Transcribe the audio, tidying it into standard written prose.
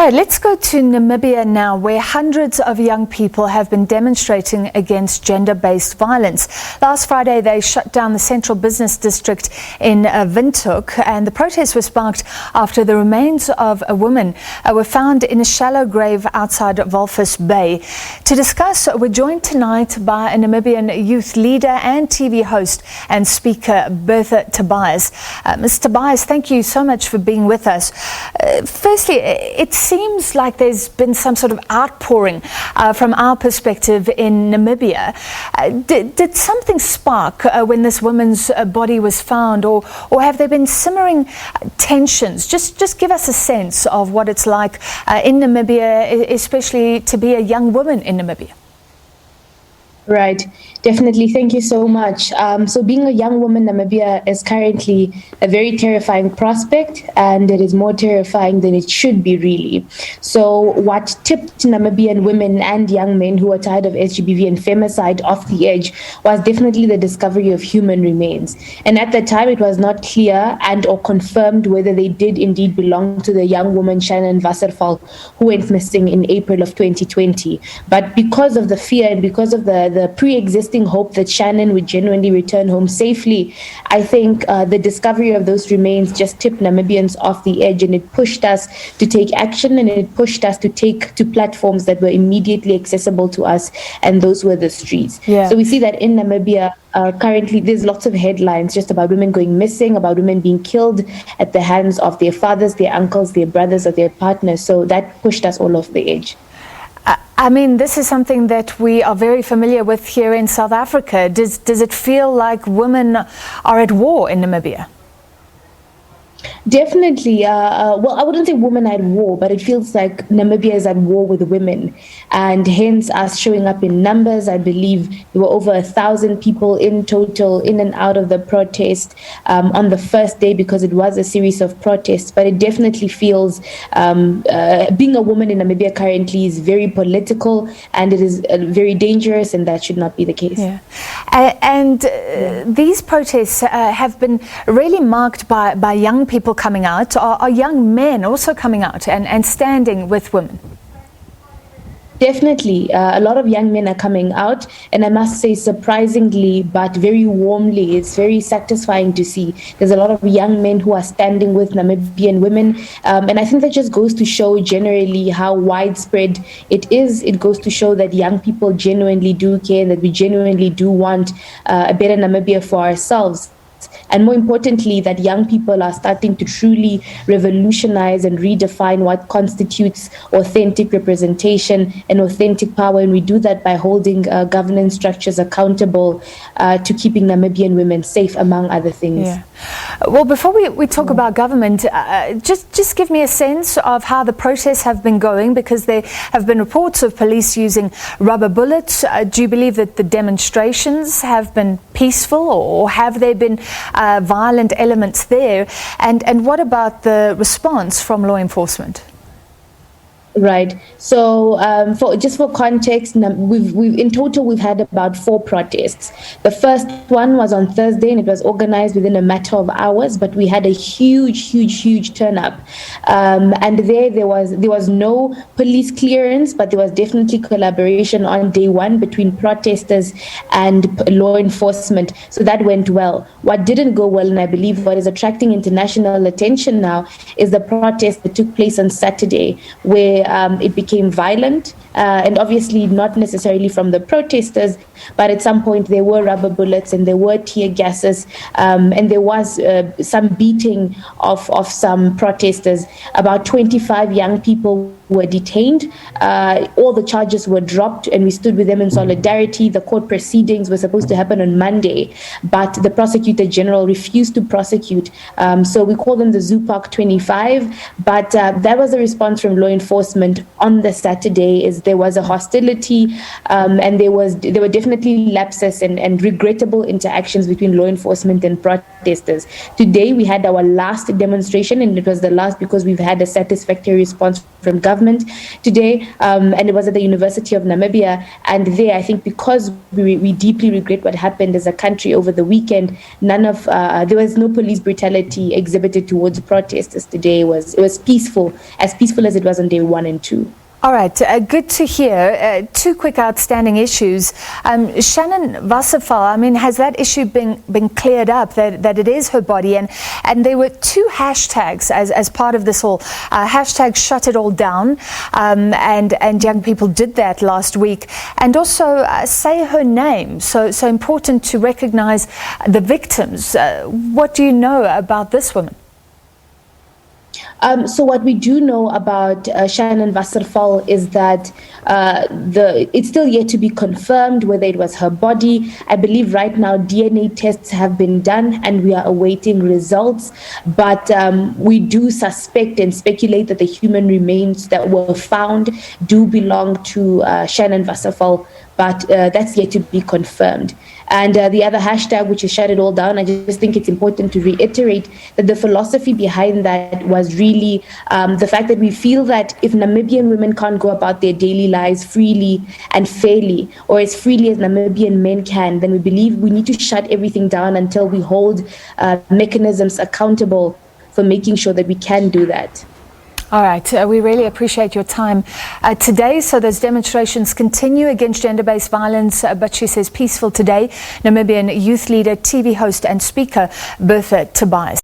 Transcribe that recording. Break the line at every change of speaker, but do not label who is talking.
All right, let's go to Namibia now, where hundreds of young people have been demonstrating against gender-based violence. Last Friday, they shut down the central business district in Windhoek, and the protest was sparked after the remains of a woman were found in a shallow grave outside Walvis Bay. To discuss, we're joined tonight by a Namibian youth leader and TV host and speaker, Bertha Tobias. Ms. Tobias, thank you so much for being with us. Firstly, it seems like there's been some sort of outpouring from our perspective in Namibia. Did something spark when this woman's body was found, or have there been simmering tensions? Just give us a sense of what it's like in Namibia, especially to be a young woman in Namibia.
Right, definitely. Thank you so much. So being a young woman in Namibia is currently a very terrifying prospect, and it is more terrifying than it should be, really. So what tipped Namibian women and young men who are tired of SGBV and femicide off the edge was definitely the discovery of human remains. And at that time, it was not clear and or confirmed whether they did indeed belong to the young woman Shannon Wasserval, who went missing in April of 2020. But because of the fear and because of the pre-existing hope that Shannon would genuinely return home safely, I think the discovery of those remains just tipped Namibians off the edge, and it pushed us to take action, and it pushed us to take to platforms that were immediately accessible to us, and those were the streets.
Yeah.
So we see that in Namibia, currently there's lots of headlines just about women going missing, about women being killed at the hands of their fathers, their uncles, their brothers, or their partners. So that pushed us all off the edge.
I mean, this is something that we are very familiar with here in South Africa. Does it feel like women are at war in Namibia?
Definitely. Well, I wouldn't say women at war, but it feels like Namibia is at war with women, and hence us showing up in numbers. I believe there were over 1,000 people in total in and out of the protest on the first day, because it was a series of protests. But it definitely feels being a woman in Namibia currently is very political, and it is very dangerous, and that should not be the case.
Yeah. And these protests have been really marked by young people coming out. Are young men also coming out and standing with women?
Definitely. A lot of young men are coming out, and I must say, surprisingly but very warmly, it's very satisfying to see. There's a lot of young men who are standing with Namibian women, and I think that just goes to show generally how widespread it is. It goes to show that young people genuinely do care, and that we genuinely do want a better Namibia for ourselves. And more importantly, that young people are starting to truly revolutionize and redefine what constitutes authentic representation and authentic power. And we do that by holding governance structures accountable to keeping Namibian women safe, among other things.
Yeah. Well, before we talk about government, just give me a sense of how the protests have been going, because there have been reports of police using rubber bullets. Do you believe that the demonstrations have been peaceful, or have there been violent elements there? And what about the response from law enforcement?
Right. So, for context, we've in total we've had about 4 protests. The first one was on Thursday, and it was organized within a matter of hours, but we had a huge turn up. And there was no police clearance, but there was definitely collaboration on day one between protesters and law enforcement. So that went well. What didn't go well, and I believe what is attracting international attention now, is the protest that took place on Saturday, where it became violent, and obviously not necessarily from the protesters, but at some point there were rubber bullets and there were tear gases, and there was some beating of some protesters. About 25 young people were detained. All the charges were dropped, and we stood with them in solidarity. The court proceedings were supposed to happen on Monday, but the prosecutor general refused to prosecute. So we call them the Zoo Park 25, but that was a response from law enforcement. enforcement on the Saturday is there was a hostility, and there were definitely lapses and regrettable interactions between law enforcement and protesters. Today we had our last demonstration, and it was the last because we've had a satisfactory response from government today, and it was at the University of Namibia. And there, I think because we deeply regret what happened as a country over the weekend, there was no police brutality exhibited towards protesters today. It was peaceful as it was on day 1 and 2.
All right, good to hear. Two quick outstanding issues. Shannon Wasserval, I mean, has that issue been cleared up, that it is her body? And there were two hashtags as part of this whole hashtag shut it all down, and young people did that last week. And also say her name, so important to recognize the victims. What do you know about this woman?
So what we do know about Shannon Wasserval is that it's still yet to be confirmed whether it was her body. I believe right now DNA tests have been done and we are awaiting results. But we do suspect and speculate that the human remains that were found do belong to Shannon Wasserval, but that's yet to be confirmed. And the other hashtag, which is shut it all down, I just think it's important to reiterate that the philosophy behind that was really the fact that we feel that if Namibian women can't go about their daily lives freely and fairly, or as freely as Namibian men can, then we believe we need to shut everything down until we hold mechanisms accountable for making sure that we can do that.
All right, we really appreciate your time today. So those demonstrations continue against gender-based violence, but she says peaceful today. Namibian youth leader, TV host and speaker Bertha Tobias.